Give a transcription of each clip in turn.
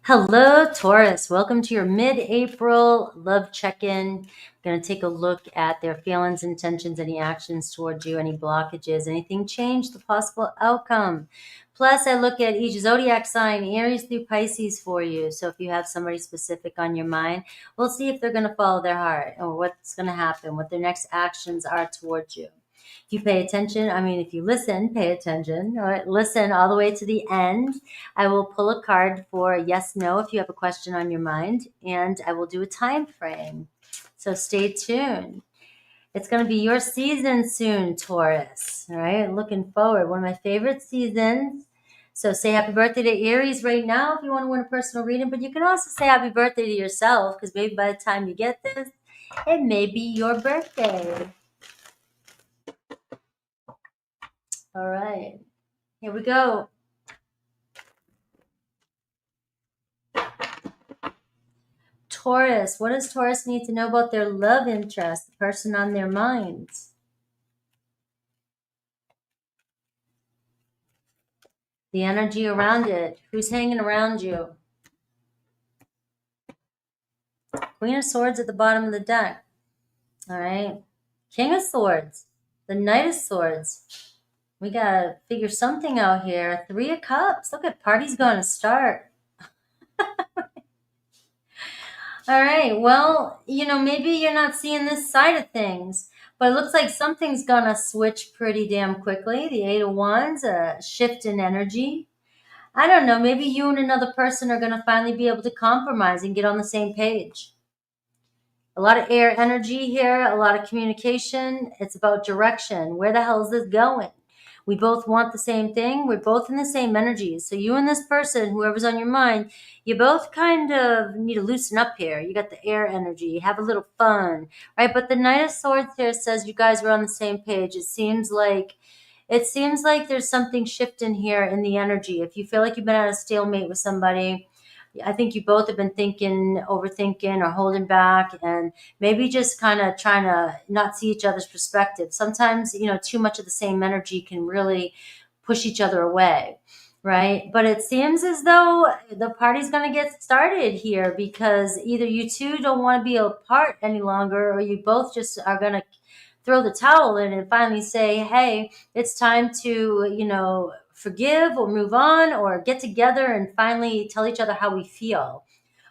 Hello, Taurus. Welcome to your mid-April love check-in. I'm going to take a look at their feelings, intentions, any actions towards you, any blockages, anything change, the possible outcome. Plus, I look at each zodiac sign, Aries through Pisces for you. So if you have somebody specific on your mind, we'll see if they're going to follow their heart or what's going to happen, what their next actions are towards you. If you pay attention, if you listen, pay attention, all right, listen all the way to the end. I will pull a card for yes, no, if you have a question on your mind, and I will do a time frame. So stay tuned. It's going to be your season soon, Taurus. All right, looking forward. One of my favorite seasons. So say happy birthday to Aries right now if you want to win a personal reading, but you can also say happy birthday to yourself because maybe by the time you get this, it may be your birthday. All right, here we go. Taurus, what does Taurus need to know about their love interest, the person on their minds? The energy around it. Who's hanging around you? Queen of Swords at the bottom of the deck. All right. King of Swords. The Knight of Swords. We got to figure something out here. Three of Cups. Look at party's going to start. All right. Well, maybe you're not seeing this side of things, but it looks like something's going to switch pretty damn quickly. The Eight of Wands, a shift in energy. I don't know. Maybe you and another person are going to finally be able to compromise and get on the same page. A lot of air energy here, a lot of communication. It's about direction. Where the hell is this going? We both want the same thing. We're both in the same energies. So you and this person, whoever's on your mind, you both kind of need to loosen up here. You got the air energy. Have a little fun, right? But the Knight of Swords here says you guys are on the same page. It seems like there's something shifting here in the energy. If you feel like you've been at a stalemate with somebody, I think you both have been thinking, overthinking, or holding back, and maybe just kind of trying to not see each other's perspective. Sometimes, too much of the same energy can really push each other away, right? But it seems as though the party's going to get started here because either you two don't want to be apart any longer, or you both just are going to throw the towel in and finally say, hey, it's time to, forgive or move on or get together and finally tell each other how we feel.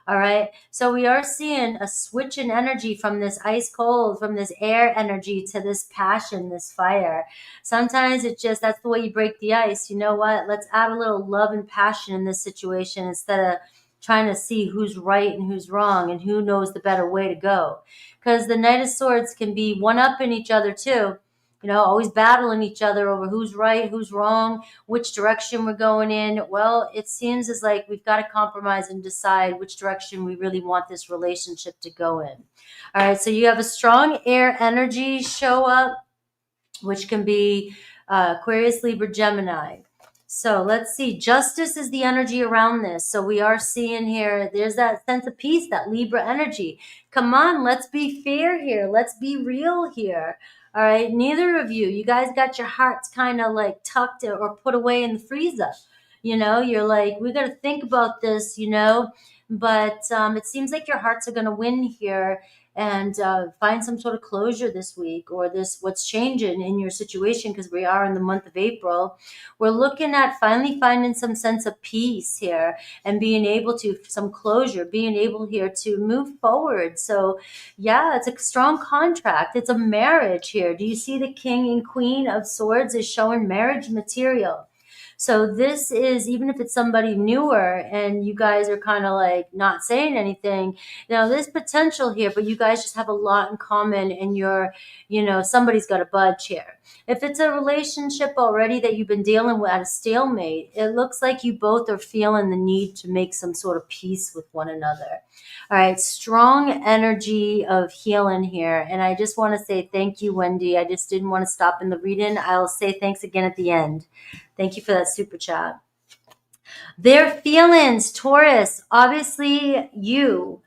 All right. So we are seeing a switch in energy from this ice cold, from this air energy to this passion, this fire. Sometimes that's the way you break the ice. You know what? Let's add a little love and passion in this situation instead of trying to see who's right and who's wrong and who knows the better way to go. Because the Knight of Swords can be one up in each other too. Always battling each other over who's right, who's wrong, which direction we're going in. Well, it seems as like we've got to compromise and decide which direction we really want this relationship to go in. All right, so you have a strong air energy show up, which can be Aquarius, Libra, Gemini. So let's see. Justice is the energy around this. So we are seeing here, there's that sense of peace, that Libra energy. Come on, let's be fair here. Let's be real here. All right, neither of you guys got your hearts kind of like tucked or put away in the freezer. You're like, we got to think about this, but it seems like your hearts are going to win here and find some sort of closure this week or what's changing in your situation because we are in the month of April. We're looking at finally finding some sense of peace here and being able to, some closure, being able here to move forward. So yeah, it's a strong contract. It's a marriage here. Do you see the King and Queen of Swords is showing marriage material? So this is, even if it's somebody newer and you guys are kind of like not saying anything, there's potential here, but you guys just have a lot in common and somebody's got a budge here. If it's a relationship already that you've been dealing with at a stalemate, it looks like you both are feeling the need to make some sort of peace with one another. All right, strong energy of healing here. And I just want to say thank you, Wendy. I just didn't want to stop in the reading. I'll say thanks again at the end. Thank you for that super chat. Their feelings, Taurus, obviously you.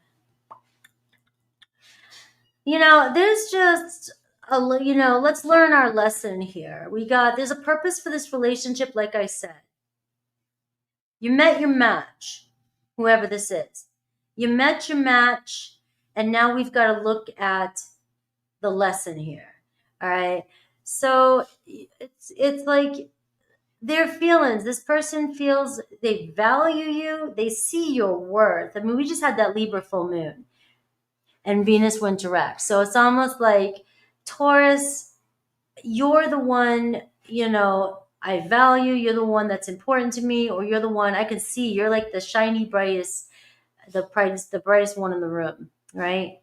There's just let's learn our lesson here. There's a purpose for this relationship, like I said. You met your match. whoever this is. You met your match, and now we've got to look at the lesson here. All right. So it's like their feelings. This person feels they value you. They see your worth. I mean, we just had that Libra full moon, and Venus went direct. So it's almost like Taurus, you're the one, I value. You're the one that's important to me, or you're the one I can see. You're like the shiny, brightest, the brightest one in the room, right?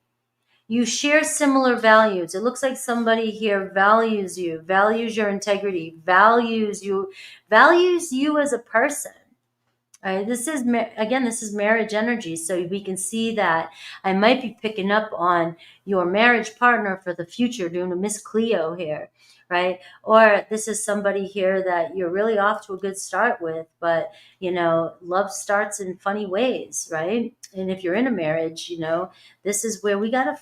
You share similar values. It looks like somebody here values you, values your integrity, values you as a person. All right, this is marriage energy, so we can see that I might be picking up on your marriage partner for the future, doing a Miss Cleo here, right? Or this is somebody here that you're really off to a good start with, but love starts in funny ways, right? And if you're in a marriage, this is where we gotta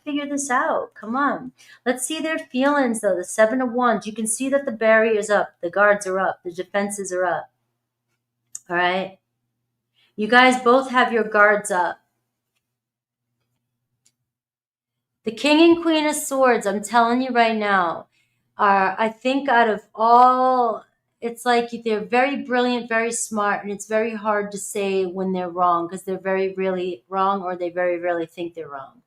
figure this out. Come on, let's see their feelings though. The Seven of Wands, you can see that the barrier's up, the guards are up, the defenses are up. All right. You guys both have your guards up. The King and Queen of Swords, I'm telling you right now, are, I think, out of all, it's like they're very brilliant, very smart, and it's very hard to say when they're wrong because they're very really wrong or they very really think they're wrong.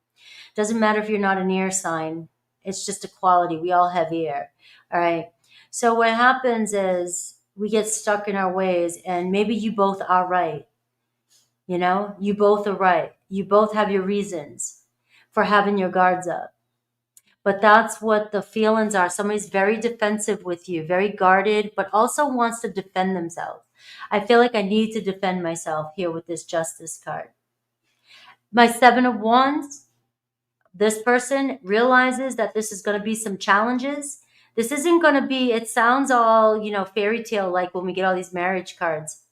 Doesn't matter if you're not an air sign. It's just a quality. We all have air. All right. So what happens is we get stuck in our ways, and maybe you both are right. You both are right. You both have your reasons for having your guards up. But that's what the feelings are. Somebody's very defensive with you, very guarded, but also wants to defend themselves. I feel like I need to defend myself here with this Justice card. My Seven of Wands, this person realizes that this is going to be some challenges. This isn't going to be, it sounds all, fairy tale like when we get all these marriage cards.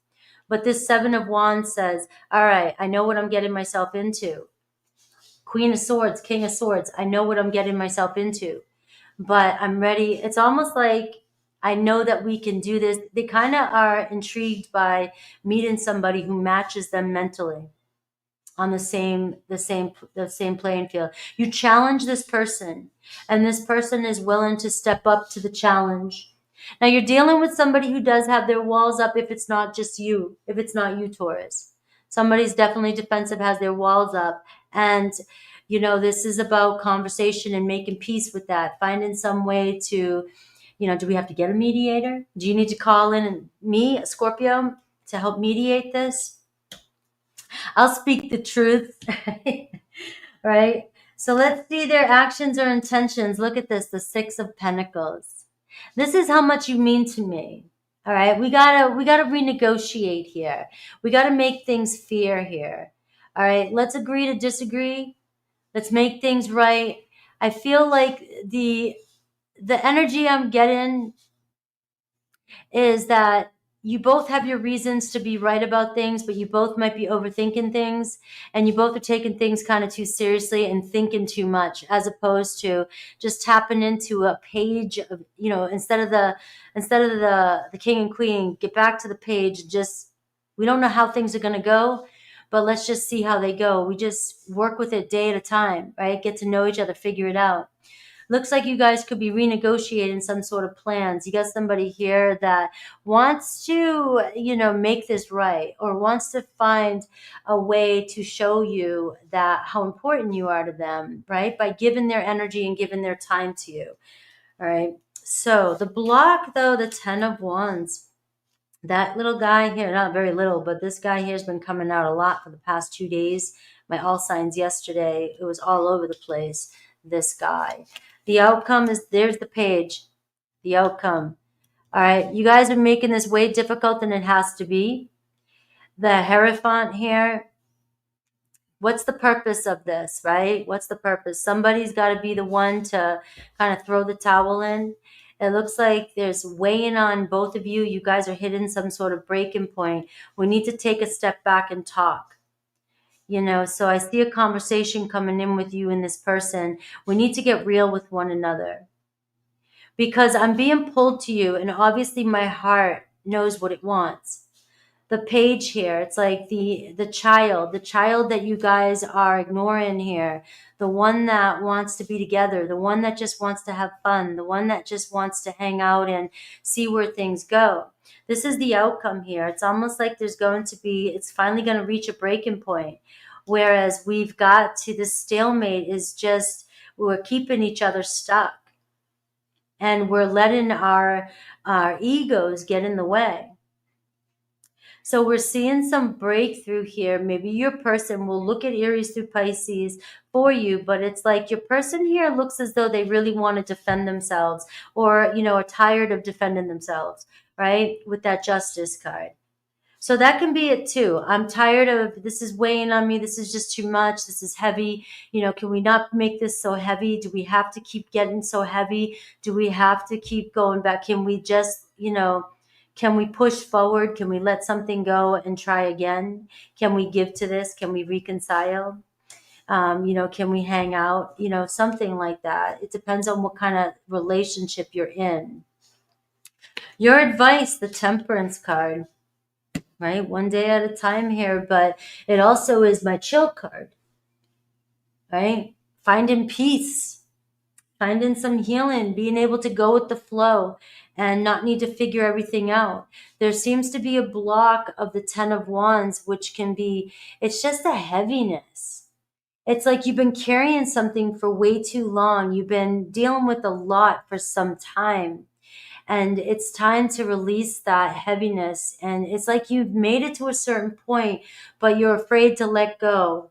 But this Seven of Wands says, all right, I know what I'm getting myself into. Queen of Swords, King of Swords, I know what I'm getting myself into. But I'm ready. It's almost like I know that we can do this. They kind of are intrigued by meeting somebody who matches them mentally on the same playing field. You challenge this person, and this person is willing to step up to the challenge. Now you're dealing with somebody who does have their walls up if it's not just you, if it's not you, Taurus. Somebody's definitely defensive, has their walls up. And, this is about conversation and making peace with that, finding some way to, do we have to get a mediator? Do you need to call in me, a Scorpio, to help mediate this? I'll speak the truth, right? So let's see their actions or intentions. Look at this, the Six of Pentacles. This is how much you mean to me. All right, we gotta renegotiate here. We gotta make things fair here. All right, let's agree to disagree. Let's make things right. I feel like the energy I'm getting is that you both have your reasons to be right about things, but you both might be overthinking things, and you both are taking things kind of too seriously and thinking too much, as opposed to just tapping into a page of, instead of the King and Queen, get back to the page. Just, we don't know how things are going to go, but let's just see how they go. We just work with it day at a time, right? Get to know each other, figure it out. Looks like you guys could be renegotiating some sort of plans. You got somebody here that wants to, make this right, or wants to find a way to show you that how important you are to them, right? By giving their energy and giving their time to you. All right. So the block, though, the 10 of Wands, that little guy here, not very little, but this guy here has been coming out a lot for the past 2 days. My all signs yesterday, it was all over the place, this guy. The outcome is, there's the page, the outcome. All right, you guys are making this way difficult than it has to be. The Hierophant here, what's the purpose of this, right? What's the purpose? Somebody's got to be the one to kind of throw the towel in. It looks like there's weighing on both of you. You guys are hitting some sort of breaking point. We need to take a step back and talk. So I see a conversation coming in with you and this person. We need to get real with one another, because I'm being pulled to you, and obviously my heart knows what it wants. the page here. It's like the child that you guys are ignoring here, the one that wants to be together, the one that just wants to have fun, the one that just wants to hang out and see where things go. This is the outcome here. It's almost like it's finally going to reach a breaking point. Whereas we've got to this stalemate is just, we're keeping each other stuck and we're letting our egos get in the way. So we're seeing some breakthrough here. Maybe your person will look at Aries through Pisces for you, but it's like your person here looks as though they really want to defend themselves, or, are tired of defending themselves, right? With that Justice card. So that can be it too. I'm tired of, this is weighing on me. This is just too much. This is heavy. Can we not make this so heavy? Do we have to keep getting so heavy? Do we have to keep going back? Can we just, can we push forward? Can we let something go and try again? Can we give to this? Can we reconcile? Can we hang out? Something like that. It depends on what kind of relationship you're in. Your advice, the Temperance card. Right? One day at a time here, but it also is my chill card, right? Finding peace, finding some healing, being able to go with the flow and not need to figure everything out. There seems to be a block of the 10 of Wands, which can be, it's just a heaviness. It's like you've been carrying something for way too long. You've been dealing with a lot for some time. And it's time to release that heaviness. And it's like you've made it to a certain point, but you're afraid to let go.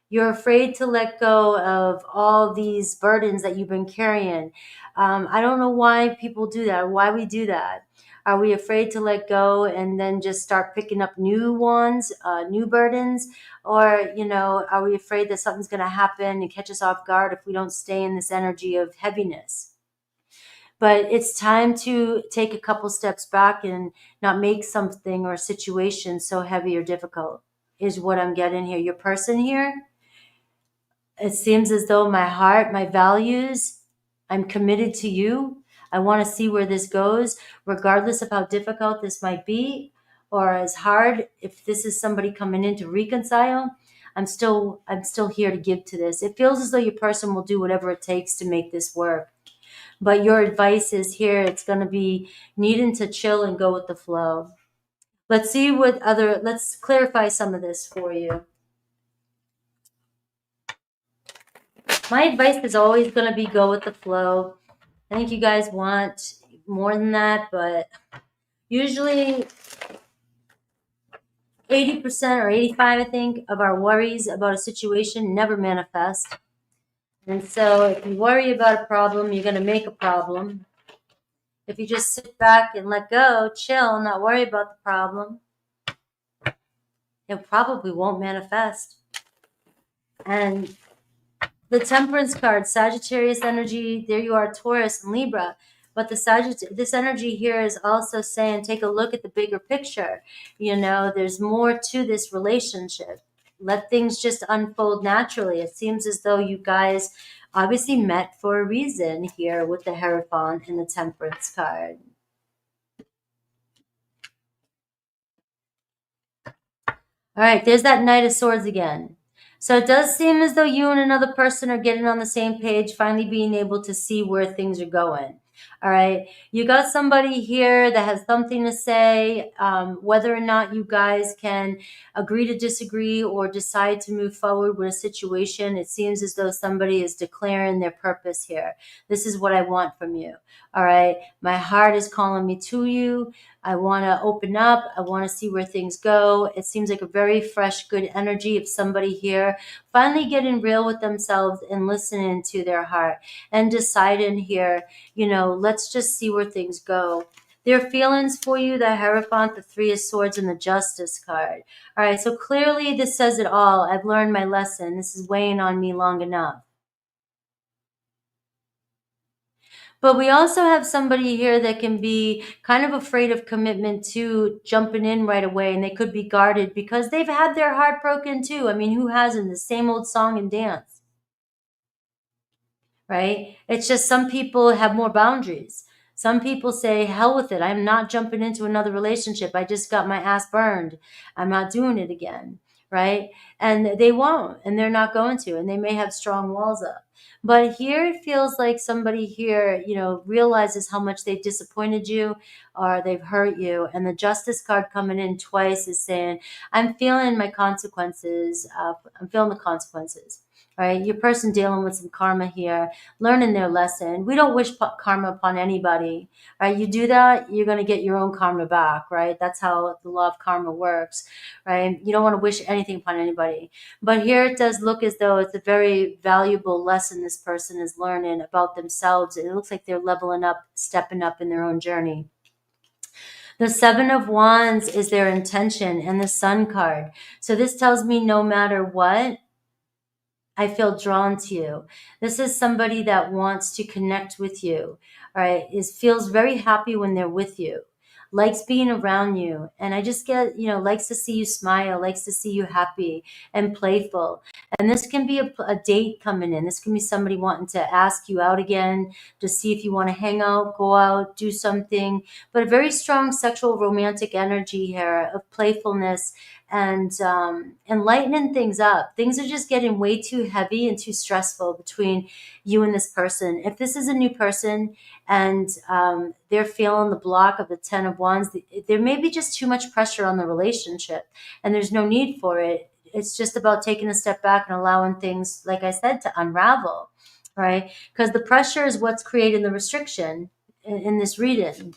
You're afraid to let go of all these burdens that you've been carrying. I don't know why people do that, or why we do that. Are we afraid to let go and then just start picking up new ones, new burdens? Or, are we afraid that something's going to happen and catch us off guard if we don't stay in this energy of heaviness? But it's time to take a couple steps back and not make something or a situation so heavy or difficult, is what I'm getting here. Your person here, it seems as though my heart, my values, I'm committed to you. I want to see where this goes, regardless of how difficult this might be or as hard. If this is somebody coming in to reconcile, I'm still here to give to this. It feels as though your person will do whatever it takes to make this work. But your advice is here, it's going to be needing to chill and go with the flow. Let's clarify some of this for you. My advice is always going to be go with the flow. I think you guys want more than that, but usually 80% or 85%, I think, of our worries about a situation never manifest. And so if you worry about a problem, you're going to make a problem. If you just sit back and let go, chill, not worry about the problem, it probably won't manifest. And the Temperance card, Sagittarius energy, there you are, Taurus and Libra. But this energy here is also saying, take a look at the bigger picture. There's more to this relationship. Let things just unfold naturally. It seems as though you guys obviously met for a reason here with the Hierophant and the Temperance card. All right, there's that Knight of Swords again. So it does seem as though you and another person are getting on the same page, finally being able to see where things are going. All right. You got somebody here that has something to say, whether or not you guys can agree to disagree or decide to move forward with a situation. It seems as though somebody is declaring their purpose here. This is what I want from you. All right. My heart is calling me to you. I want to open up. I want to see where things go. It seems like a very fresh, good energy of somebody here finally getting real with themselves and listening to their heart and deciding here, let's just see where things go. Their feelings for you, the Hierophant, the Three of Swords, and the Justice card. All right, so clearly this says it all. I've learned my lesson. This is weighing on me long enough. But we also have somebody here that can be kind of afraid of commitment to jumping in right away, and they could be guarded because they've had their heart broken too. I mean, who hasn't? The same old song and dance, right? It's just some people have more boundaries. Some people say, hell with it. I'm not jumping into another relationship. I just got my ass burned. I'm not doing it again. Right? And they won't, and they're not going to, and they may have strong walls up. But here it feels like somebody here, realizes how much they've disappointed you or they've hurt you. And the Justice card coming in twice is saying, I'm feeling my consequences. I'm feeling the consequences. Right? Your person dealing with some karma here, learning their lesson. We don't wish karma upon anybody. Right? You do that, you're going to get your own karma back. Right? That's how the law of karma works. Right? You don't want to wish anything upon anybody. But here it does look as though it's a very valuable lesson this person is learning about themselves. It looks like they're leveling up, stepping up in their own journey. The Seven of Wands is their intention, and the Sun card. So this tells me no matter what, I feel drawn to you. This is somebody that wants to connect with you. All right. Feels very happy when they're with you, likes being around you. And I just get, likes to see you smile, likes to see you happy and playful. And this can be a date coming in. This can be somebody wanting to ask you out again to see if you want to hang out, go out, do something. But a very strong sexual romantic energy here of playfulness and lightening things up. Things are just getting way too heavy and too stressful between you and this person. If this is a new person and they're feeling the block of the 10 of Wands, there may be just too much pressure on the relationship, and there's no need for it. It's just about taking a step back and allowing things, like I said, to unravel, right? Because the pressure is what's creating the restriction in this reading.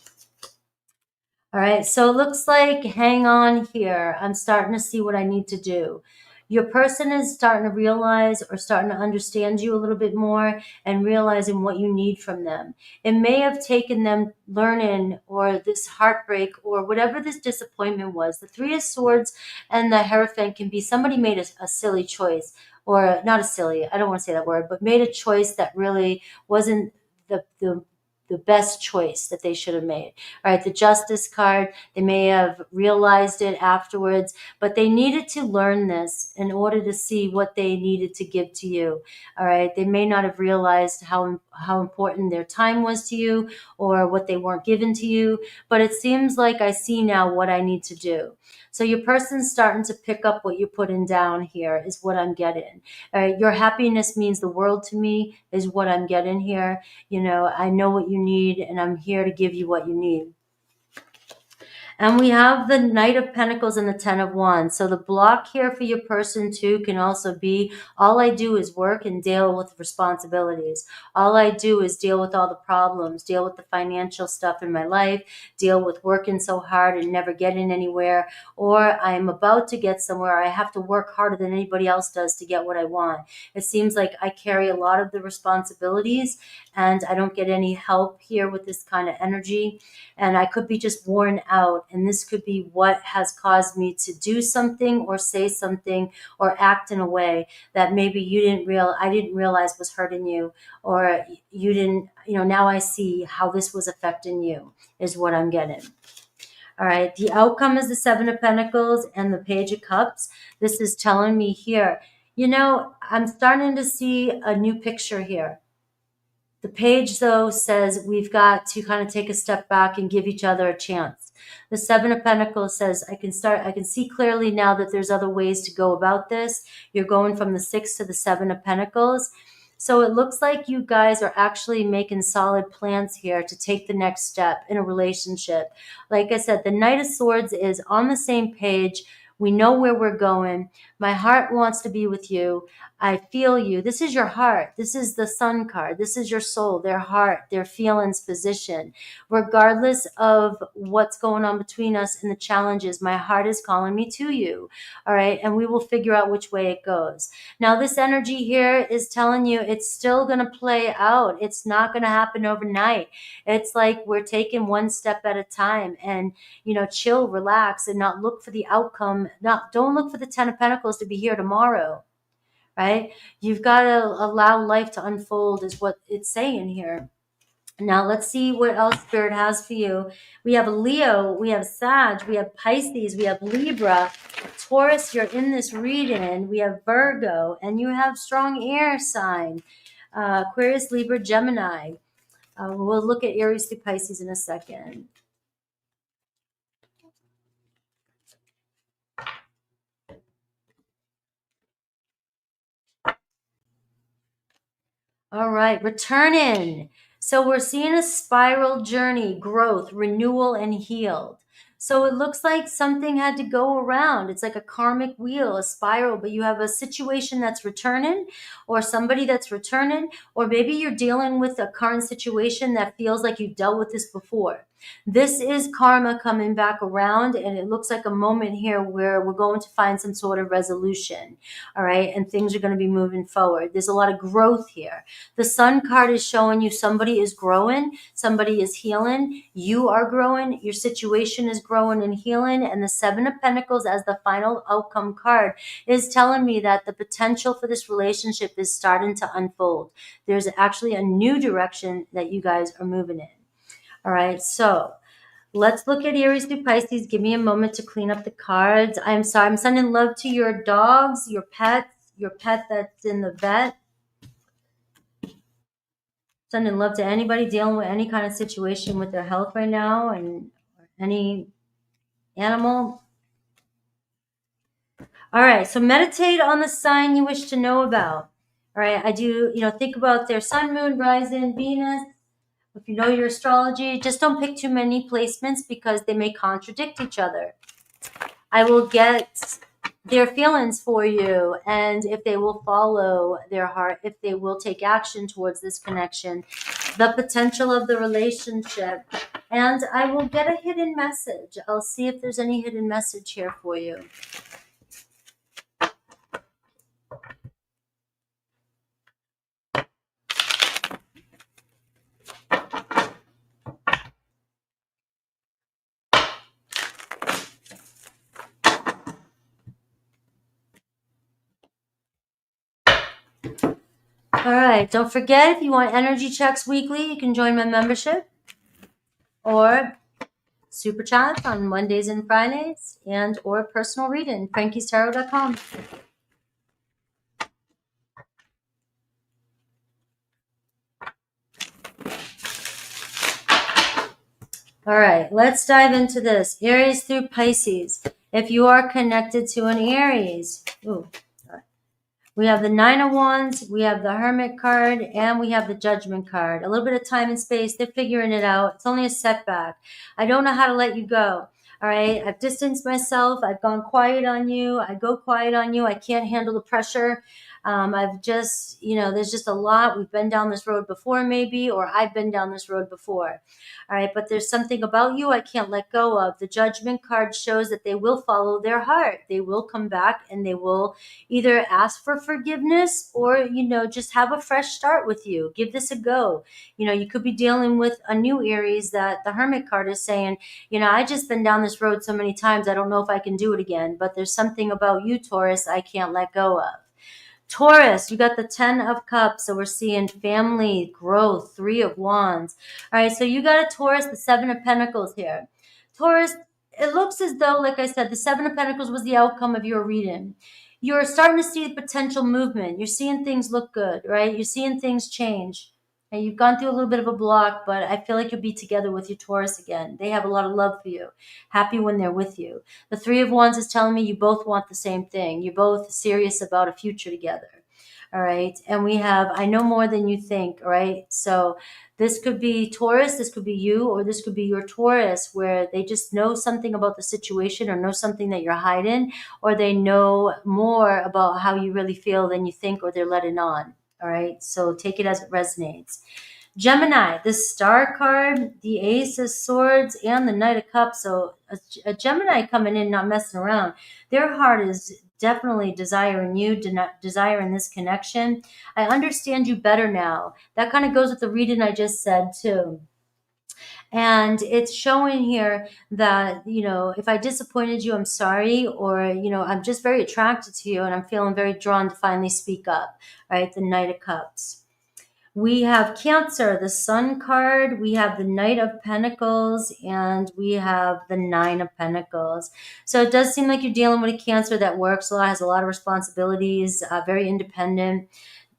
All right, so it looks like, hang on here. I'm starting to see what I need to do. Your person is starting to realize or starting to understand you a little bit more and realizing what you need from them. It may have taken them learning or this heartbreak or whatever this disappointment was. The Three of Swords and the Hierophant can be somebody made a silly choice, or not a silly, I don't want to say that word, but made a choice that really wasn't the best choice that they should have made. All right, the Justice card, they may have realized it afterwards, but they needed to learn this in order to see what they needed to give to you. All right, they may not have realized how important their time was to you or what they weren't given to you, but it seems like I see now what I need to do. So your person's starting to pick up what you're putting down here is what I'm getting. Your happiness means the world to me is what I'm getting here. I know what you need, and I'm here to give you what you need. And we have the Knight of Pentacles and the 10 of Wands. So the block here for your person too can also be, all I do is work and deal with responsibilities. All I do is deal with all the problems, deal with the financial stuff in my life, deal with working so hard and never getting anywhere, or I'm about to get somewhere. I have to work harder than anybody else does to get what I want. It seems like I carry a lot of the responsibilities and I don't get any help here with this kind of energy. And I could be just worn out. And this could be what has caused me to do something or say something or act in a way that maybe I didn't realize was hurting you, or you didn't, now I see how this was affecting you is what I'm getting. All right. The outcome is the Seven of Pentacles and the Page of Cups. This is telling me here, I'm starting to see a new picture here. The page, though, says we've got to kind of take a step back and give each other a chance. The Seven of Pentacles says, I can see clearly now that there's other ways to go about this. You're going from the 6 to the 7 of Pentacles. So it looks like you guys are actually making solid plans here to take the next step in a relationship. Like I said, the Knight of Swords is on the same page. We know where we're going. My heart wants to be with you. I feel you. This is your heart. This is the Sun card. This is your soul, their heart, their feelings, position. Regardless of what's going on between us and the challenges, my heart is calling me to you. All right. And we will figure out which way it goes. Now, this energy here is telling you it's still going to play out. It's not going to happen overnight. It's like we're taking one step at a time, and, chill, relax, and not look for the outcome. Don't look for the 10 of Pentacles to be here tomorrow. Right? You've got to allow life to unfold is what it's saying here. Now let's see what else Spirit has for you. We have Leo, we have Sag, we have Pisces, we have Libra, Taurus, you're in this reading. We have Virgo, and you have strong air sign, Aquarius, Libra, Gemini. We'll look at Aries through Pisces in a second. All right, returning. So we're seeing a spiral journey, growth, renewal, and healed. So it looks like something had to go around. It's like a karmic wheel, a spiral, but you have a situation that's returning, or somebody that's returning, or maybe you're dealing with a current situation that feels like you've dealt with this before. This is karma coming back around, and it looks like a moment here where we're going to find some sort of resolution. All right, and things are going to be moving forward. There's a lot of growth here. The Sun card is showing you somebody is growing, somebody is healing, you are growing, your situation is growing and healing, and the Seven of Pentacles as the final outcome card is telling me that the potential for this relationship is starting to unfold. There's actually a new direction that you guys are moving in. All right, so let's look at Aries through Pisces. Give me a moment to clean up the cards. I'm sorry, I'm sending love to your dogs, your pets, your pet that's in the vet. Sending love to anybody dealing with any kind of situation with their health right now, and any animal. All right, so meditate on the sign you wish to know about. All right, I do, think about their sun, moon, rising, Venus. If you know your astrology, just don't pick too many placements because they may contradict each other. I will get their feelings for you, and if they will follow their heart, if they will take action towards this connection, the potential of the relationship, and I will get a hidden message. I'll see if there's any hidden message here for you. All right, don't forget, if you want energy checks weekly, you can join my membership or super chat on Mondays and Fridays, and or personal reading, frankiestarot.com. All right, let's dive into this. Aries through Pisces. If you are connected to an Aries, we have the Nine of Wands, we have the Hermit card, and we have the Judgment card. A little bit of time and space. They're figuring it out. It's only a setback. I don't know how to let you go. All right, I've distanced myself. I've gone quiet on you. I go quiet on you. I can't handle the pressure. I've just, there's just a lot. We've been down this road before, maybe, or I've been down this road before. All right, but there's something about you I can't let go of. The Judgment card shows that they will follow their heart. They will come back and they will either ask for forgiveness or, just have a fresh start with you. Give this a go. You could be dealing with a new Aries that the Hermit card is saying, I just been down this road so many times, I don't know if I can do it again. But there's something about you, Taurus, I can't let go of. Taurus, you got the 10 of Cups. So we're seeing family, growth, 3 of Wands. All right, so you got a Taurus, the 7 of Pentacles here. Taurus, it looks as though, like I said, the 7 of Pentacles was the outcome of your reading. You're starting to see potential movement. You're seeing things look good, right? You're seeing things change. And you've gone through a little bit of a block, but I feel like you'll be together with your Taurus again. They have a lot of love for you. Happy when they're with you. The 3 of Wands is telling me you both want the same thing. You're both serious about a future together. All right. And we have, I know more than you think. All right. So this could be Taurus, this could be you, or this could be your Taurus, where they just know something about the situation or know something that you're hiding, or they know more about how you really feel than you think, or they're letting on. All right. So take it as it resonates. Gemini, the Star card, the Ace of Swords, and the Knight of Cups. So a Gemini coming in, not messing around. Their heart is definitely desiring you, desiring this connection. I understand you better now. That kind of goes with the reading I just said too. And it's showing here that, if I disappointed you, I'm sorry, or, I'm just very attracted to you and I'm feeling very drawn to finally speak up, right? The Knight of Cups. We have Cancer, the Sun card. We have the Knight of Pentacles, and we have the 9 of Pentacles. So it does seem like you're dealing with a Cancer that works a lot, has a lot of responsibilities, very independent.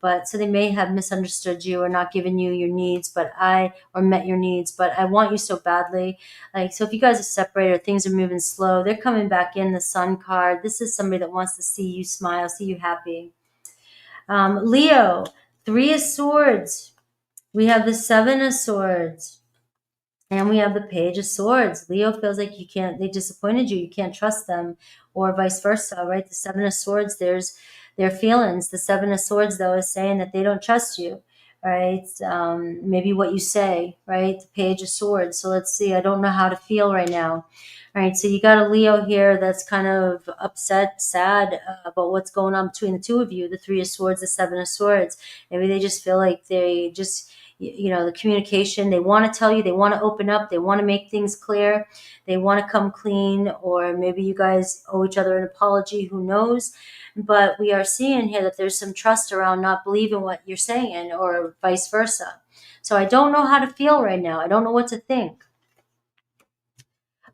but so they may have misunderstood you or not given you your needs, or met your needs, but I want you so badly. Like, so if you guys are separated or things are moving slow, they're coming back in. The Sun card. This is somebody that wants to see you smile, see you happy. Leo, 3 of Swords. We have the 7 of Swords. And we have the Page of Swords. Leo feels like they disappointed you. You can't trust them, or vice versa, right? The 7 of Swords, there's their feelings. The 7 of Swords, though, is saying that they don't trust you, right? Maybe what you say, right? The Page of Swords. So let's see. I don't know how to feel right now. All right, so you got a Leo here that's kind of upset, sad about what's going on between the two of you, the 3 of Swords, the 7 of Swords. Maybe they just feel like the communication, they want to tell you, they want to open up, they want to make things clear, they want to come clean, or maybe you guys owe each other an apology, who knows? But we are seeing here that there's some trust around not believing what you're saying, or vice versa. So I don't know how to feel right now. I don't know what to think.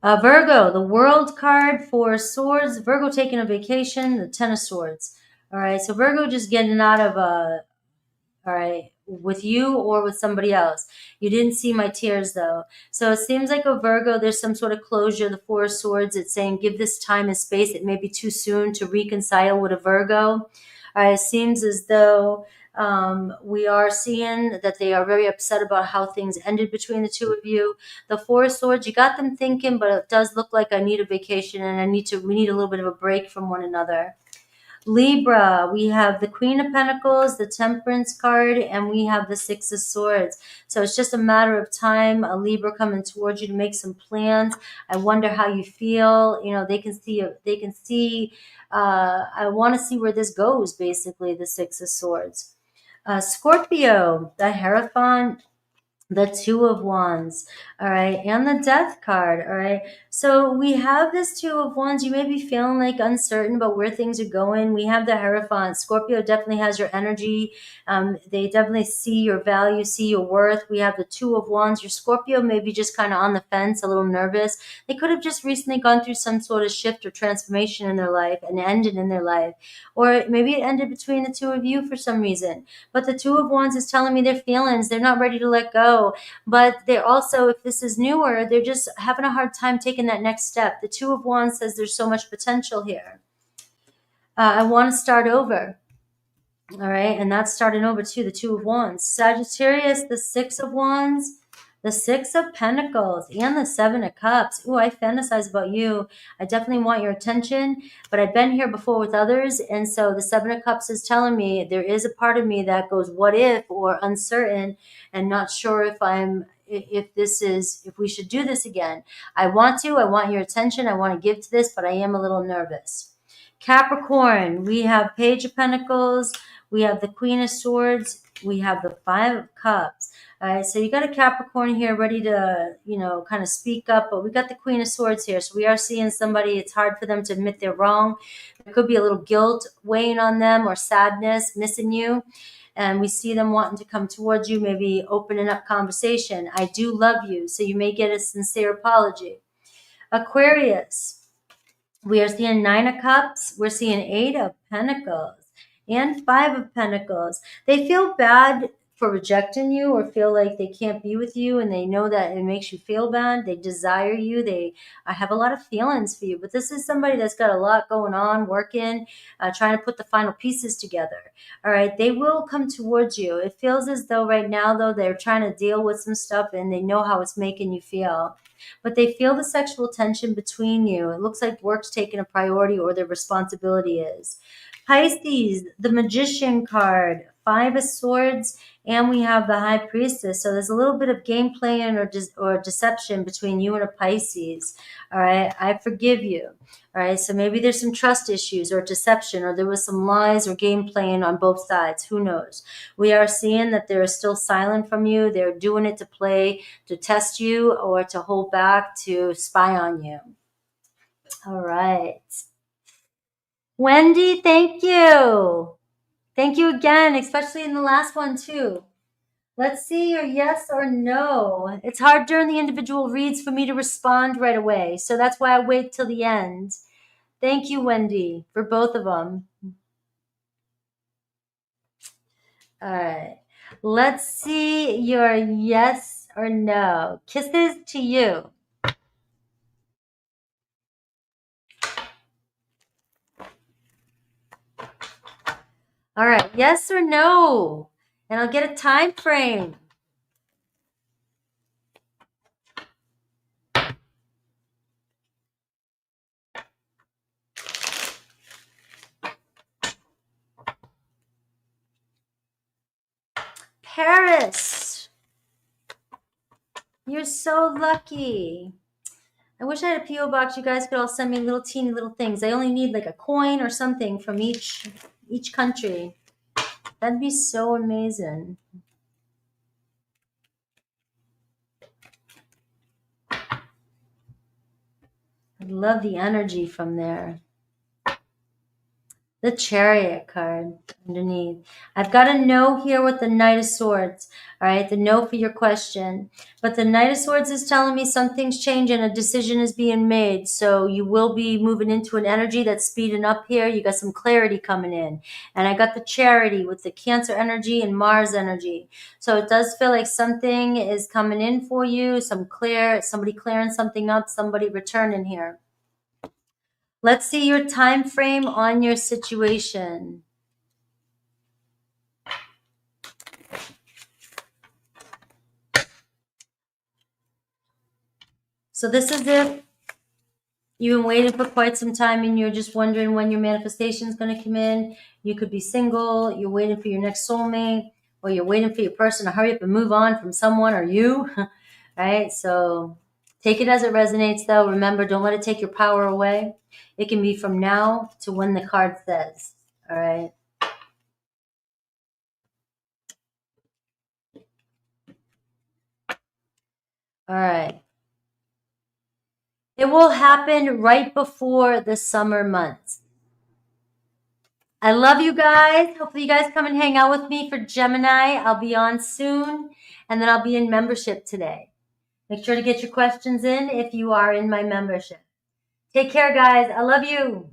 Virgo, the World card for Swords. Virgo taking a vacation, the 10 of Swords. All right, so Virgo just getting out of all right, with you or with somebody else. You didn't see my tears, though. So it seems like a Virgo, there's some sort of closure. The 4 of Swords, it's saying give this time and space. It may be too soon to reconcile with a Virgo. All right, it seems as though we are seeing that they are very upset about how things ended between the two of you. The 4 of Swords, you got them thinking, but it does look like I need a vacation, and we need a little bit of a break from one another. Libra, we have the Queen of Pentacles, the Temperance card, and we have the 6 of Swords. So it's just a matter of time, a Libra coming towards you to make some plans. I wonder how you feel. They can see, I want to see where this goes, basically, the 6 of Swords. Scorpio, the Hierophant, the 2 of Wands, all right, and the Death card, all right. So we have this 2 of Wands. You may be feeling like uncertain about where things are going. We have the Hierophant. Scorpio definitely has your energy. They definitely see your value, see your worth. We have the 2 of Wands. Your Scorpio may be just kind of on the fence, a little nervous. They could have just recently gone through some sort of shift or transformation in their life and ended in their life. Or maybe it ended between the two of you for some reason. But the 2 of Wands is telling me their feelings. They're not ready to let go. But they're also, if this is newer, they're just having a hard time taking that next step. The 2 of Wands says there's so much potential here. I want to start over. All right, and that's starting over too, the 2 of Wands. Sagittarius, the 6 of Wands, the 6 of Pentacles, and the 7 of Cups. Ooh, I fantasize about you. I definitely want your attention, but I've been here before with others, and so the 7 of Cups is telling me there is a part of me that goes, what if, or uncertain, and not sure if we should do this again. I want your attention, I want to give to this, but I am a little nervous. Capricorn, we have Page of Pentacles, we have the Queen of Swords, we have the 5 of Cups. All right, so you got a Capricorn here ready to, kind of speak up, but we got the Queen of Swords here. So we are seeing somebody, it's hard for them to admit they're wrong. There could be a little guilt weighing on them, or sadness, missing you. And we see them wanting to come towards you, maybe opening up conversation. I do love you, so you may get a sincere apology. Aquarius, we are seeing 9 of Cups, we're seeing 8 of Pentacles, and 5 of Pentacles. They feel bad for rejecting you, or feel like they can't be with you, and they know that it makes you feel bad. They desire you. I have a lot of feelings for you, but this is somebody that's got a lot going on, working, trying to put the final pieces together. All right, they will come towards you. It feels as though right now, though, they're trying to deal with some stuff, and they know how it's making you feel. But they feel the sexual tension between you. It looks like work's taking a priority, or their responsibility is. Pisces, the Magician card, 5 of Swords, and we have the High Priestess. So there's a little bit of game playing or deception between you and a Pisces. All right, I forgive you. All right, so maybe there's some trust issues or deception, or there was some lies or game playing on both sides. Who knows? We are seeing that they're still silent from you. They're doing it to play, to test you, or to hold back, to spy on you. All right. Wendy, thank you. Thank you again, especially in the last one too. Let's see your yes or no. It's hard during the individual reads for me to respond right away, so that's why I wait till the end. Thank you, Wendy, for both of them. All right. Let's see your yes or no. Kisses to you. All right. Yes or no? And I'll get a time frame. Paris. You're so lucky. I wish I had a P.O. box. You guys could all send me little teeny little things. I only need like a coin or something from each country. That'd be so amazing. I love the energy from there. The Chariot card underneath. I've got a no here with the Knight of Swords. All right, the no for your question. But the Knight of Swords is telling me something's changing, a decision is being made. So you will be moving into an energy that's speeding up here. You got some clarity coming in. And I got the Charity with the Cancer energy and Mars energy. So it does feel like something is coming in for you, somebody clearing something up, somebody returning here. Let's see your time frame on your situation. So this is if you've been waiting for quite some time and you're just wondering when your manifestation is going to come in. You could be single, you're waiting for your next soulmate, or you're waiting for your person to hurry up and move on from someone or you, right? So take it as it resonates, though. Remember, don't let it take your power away. It can be from now to when the card says, all right? All right. It will happen right before the summer months. I love you guys. Hopefully you guys come and hang out with me for Gemini. I'll be on soon, and then I'll be in membership today. Make sure to get your questions in if you are in my membership. Take care, guys. I love you.